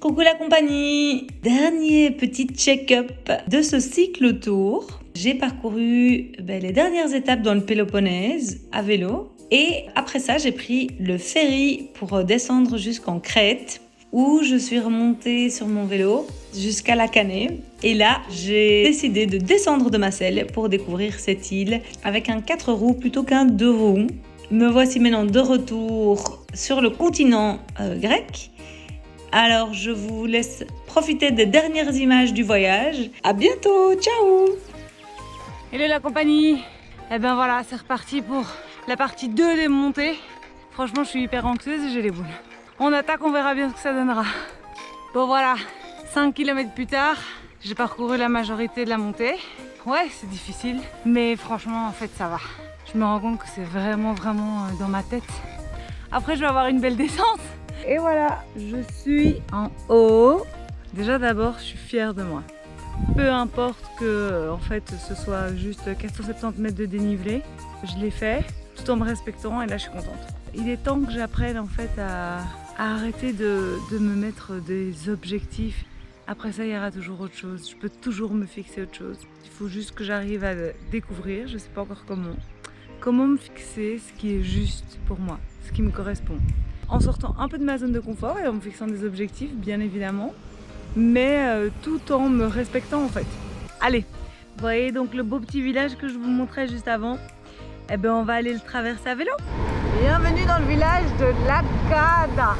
Coucou la compagnie! Dernier petit check-up de ce cyclo-tour. J'ai parcouru les dernières étapes dans le Péloponnèse à vélo. Et après ça, j'ai pris le ferry pour descendre jusqu'en Crète, où je suis remontée sur mon vélo jusqu'à la Canée. Et là, j'ai décidé de descendre de ma selle pour découvrir cette île avec un 4 roues plutôt qu'un 2 roues. Me voici maintenant de retour sur le continent grec. Alors, je vous laisse profiter des dernières images du voyage. À bientôt, ciao! Hello la compagnie! Et ben voilà, c'est reparti pour la partie 2 des montées. Franchement, je suis hyper anxieuse et j'ai les boules. On attaque, on verra bien ce que ça donnera. Bon voilà, 5 km plus tard, j'ai parcouru la majorité de la montée. Ouais, c'est difficile, mais franchement, en fait, ça va. Je me rends compte que c'est vraiment dans ma tête. Après, je vais avoir une belle descente. Et voilà, je suis en haut. Déjà d'abord, je suis fière de moi. Peu importe que en fait ce soit juste 470 mètres de dénivelé, je l'ai fait tout en me respectant et là je suis contente. Il est temps que j'apprenne en fait à arrêter de me mettre des objectifs. Après ça, il y aura toujours autre chose. Je peux toujours me fixer autre chose. Il faut juste que j'arrive à découvrir, je sais pas encore comment me fixer ce qui est juste pour moi, ce qui me correspond. En sortant un peu de ma zone de confort et en me fixant des objectifs, bien évidemment, mais tout en me respectant en fait. Allez, vous voyez donc le beau petit village que je vous montrais juste avant. Eh bien, on va aller le traverser à vélo. Bienvenue dans le village de Lagada.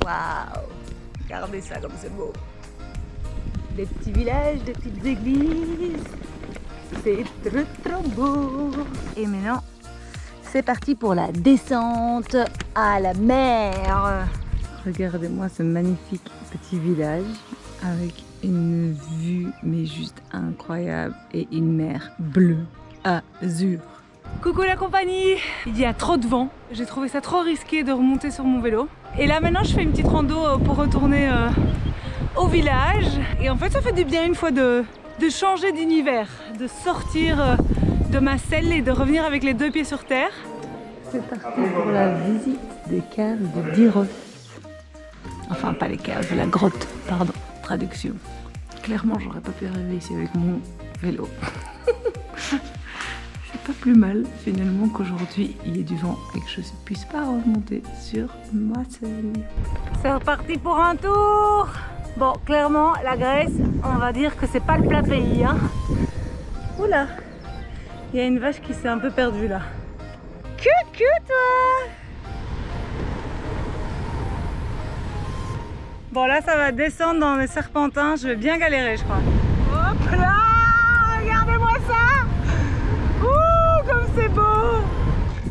Waouh, regardez ça comme c'est beau. Des petits villages, des petites églises. C'est trop beau. Et maintenant, c'est parti pour la descente à la mer. Regardez-moi ce magnifique petit village avec une vue mais juste incroyable et une mer bleue azur. Coucou la compagnie! Il y a trop de vent. J'ai trouvé ça trop risqué de remonter sur mon vélo. Et là maintenant je fais une petite rando pour retourner au village. Et en fait ça fait du bien une fois de changer d'univers, de sortir de ma selle et de revenir avec les deux pieds sur terre. C'est parti pour la visite des caves de Diros. Enfin, pas les caves, la grotte, pardon, traduction. Clairement, j'aurais pas pu arriver ici avec mon vélo. C'est pas plus mal, finalement, qu'aujourd'hui, il y ait du vent et que je ne puisse pas remonter sur ma selle. C'est reparti pour un tour. Bon, clairement, la Grèce, on va dire que c'est pas le plat pays, hein. Oula, il y a une vache qui s'est un peu perdue, là. Coucou, toi! Bon là ça va descendre dans les serpentins, je vais bien galérer je crois. Hop là, regardez-moi ça. Ouh, comme c'est beau.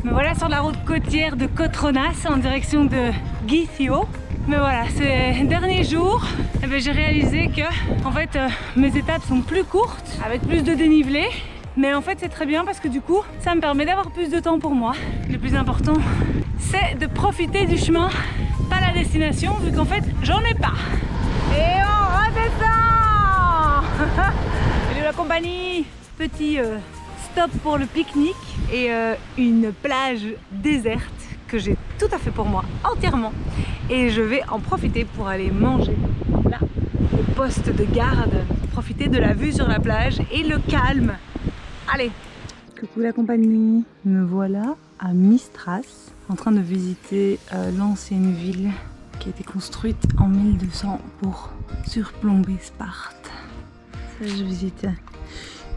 Me voilà sur la route côtière de Kotronas en direction de Githio. Mais voilà, ces derniers jours, j'ai réalisé que en fait, mes étapes sont plus courtes, avec plus de dénivelé. Mais en fait c'est très bien parce que du coup, ça me permet d'avoir plus de temps pour moi. Le plus important, c'est de profiter du chemin, pas la destination, vu qu'en fait, j'en ai pas. Et on redescend. Salut la compagnie. Petit stop pour le pique-nique et une plage déserte que j'ai tout à fait pour moi, entièrement. Et je vais en profiter pour aller manger là, au poste de garde, profiter de la vue sur la plage et le calme. Allez. Coucou la compagnie. Me voilà à Mystras, en train de visiter l'ancienne ville qui a été construite en 1200 pour surplomber Sparte. Ça, je visite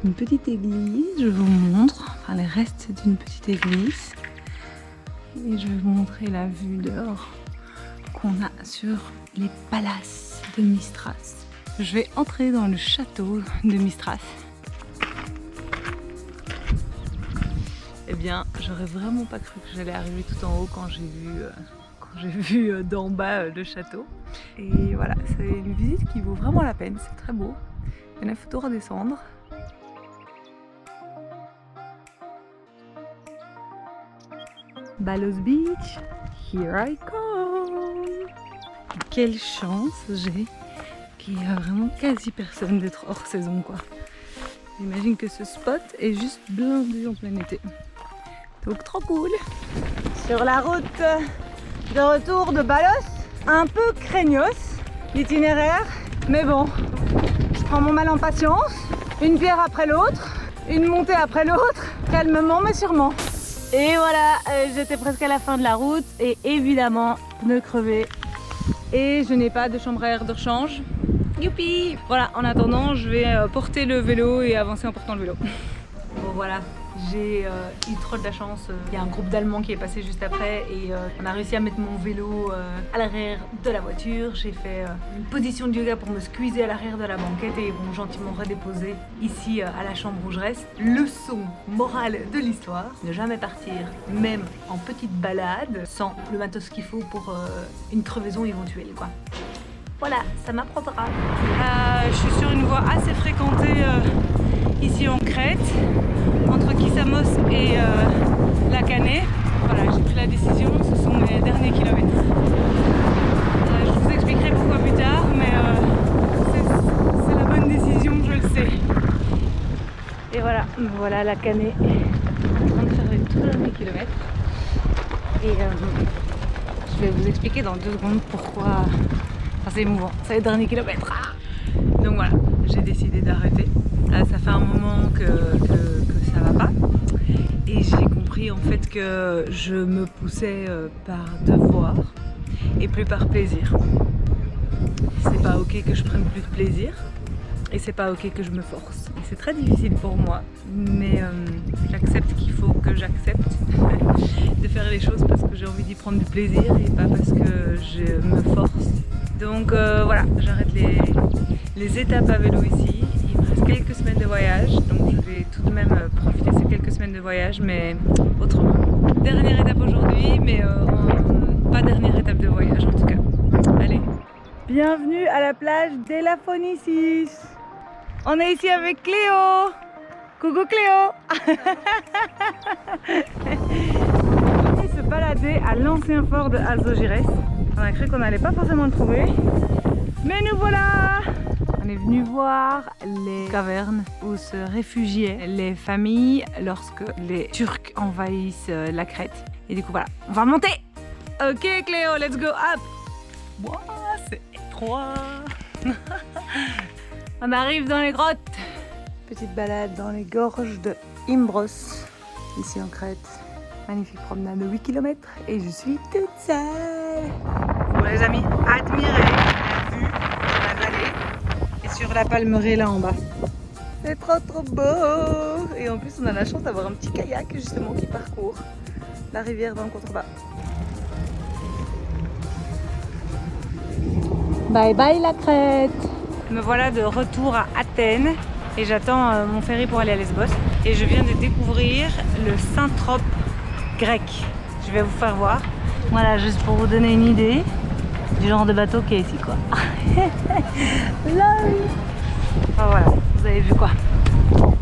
une petite église, je vous montre, enfin les restes d'une petite église. Et je vais vous montrer la vue dehors qu'on a sur les palaces de Mystras. Je vais entrer dans le château de Mystras. Eh bien, j'aurais vraiment pas cru que j'allais arriver tout en haut quand j'ai vu d'en bas le château. Et voilà, c'est une visite qui vaut vraiment la peine, c'est très beau. Il faut tout redescendre. Balos Beach, here I come. Quelle chance j'ai qu'il y a vraiment quasi personne d'être hors saison quoi. J'imagine que ce spot est juste blindé en plein été. Donc trop cool. Sur la route de retour de Balos, un peu craignos. l'itinéraire. Mais bon, je prends mon mal en patience. Une pierre après l'autre, une montée après l'autre, calmement mais sûrement. Et voilà, j'étais presque à la fin de la route et évidemment, pneus crevés. Et je n'ai pas de chambre à air de rechange. Youpi! Voilà, en attendant, je vais porter le vélo et avancer en portant le vélo. Bon voilà, j'ai eu trop de la chance. Il y a un groupe d'Allemands qui est passé juste après et on a réussi à mettre mon vélo à l'arrière de la voiture. J'ai fait une position de yoga pour me squeezer à l'arrière de la banquette et ils vont gentiment redéposer ici à la chambre où je reste. Leçon morale de l'histoire, ne jamais partir, même en petite balade, sans le matos qu'il faut pour une crevaison éventuelle, quoi. Voilà, ça m'apprendra. Je suis sur une voie assez fréquentée ici en Crète, entre Kissamos et la Canée. Voilà, j'ai pris la décision, ce sont mes derniers kilomètres. Je vous expliquerai pourquoi plus tard, mais c'est la bonne décision, je le sais. Et voilà la Canée en train de faire les tout derniers kilomètres. Et je vais vous expliquer dans 2 secondes pourquoi. Enfin, c'est émouvant, c'est les derniers kilomètres. Donc voilà, j'ai décidé d'arrêter. Ça fait un moment que ça va pas. Et j'ai compris en fait que je me poussais par devoir et plus par plaisir. C'est pas ok que je prenne plus de plaisir et c'est pas ok que je me force. Et c'est très difficile pour moi, mais j'accepte qu'il faut que j'accepte de faire les choses parce que j'ai envie d'y prendre du plaisir et pas parce que je me force. Donc voilà, j'arrête les étapes à vélo ici. Il me reste quelques semaines de voyage, donc je vais tout de même profiter de ces quelques semaines de voyage, mais autrement. Dernière étape aujourd'hui, mais pas dernière étape de voyage en tout cas. Allez. Bienvenue à la plage d'Elafonissis. On est ici avec Cléo. Coucou Cléo. On est se balader à l'ancien fort de Algeciras. On a cru qu'on n'allait pas forcément le trouver, mais nous voilà! On est venu voir les cavernes où se réfugiaient les familles lorsque les Turcs envahissent la Crète. Et du coup voilà, on va monter! Ok Cléo, let's go up! Wow, c'est étroit! On arrive dans les grottes! Petite balade dans les gorges de Imbros, ici en Crète. Magnifique promenade de 8 km et je suis toute seule. Bon les amis, admirez la vue sur la vallée et sur la palmeraie là en bas. C'est trop beau. Et en plus on a la chance d'avoir un petit kayak justement qui parcourt la rivière dans le contrebas. Bye bye la Crète. Me voilà de retour à Athènes et j'attends mon ferry pour aller à Lesbos. Et je viens de découvrir le Saint-Trope grec. Je vais vous faire voir. Voilà, juste pour vous donner une idée du genre de bateau qui est ici quoi. Là, enfin, voilà, vous avez vu quoi.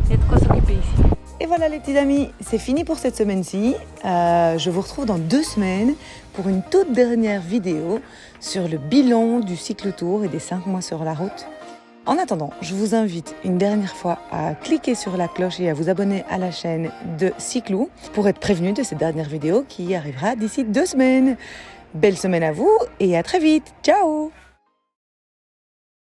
Il y a de quoi s'occuper ici. Et voilà les petits amis, c'est fini pour cette semaine-ci. Je vous retrouve dans 2 semaines pour une toute dernière vidéo sur le bilan du cyclotour et des 5 mois sur la route. En attendant, je vous invite une dernière fois à cliquer sur la cloche et à vous abonner à la chaîne de Cyclou pour être prévenu de cette dernière vidéo qui arrivera d'ici 2 semaines. Belle semaine à vous et à très vite. Ciao!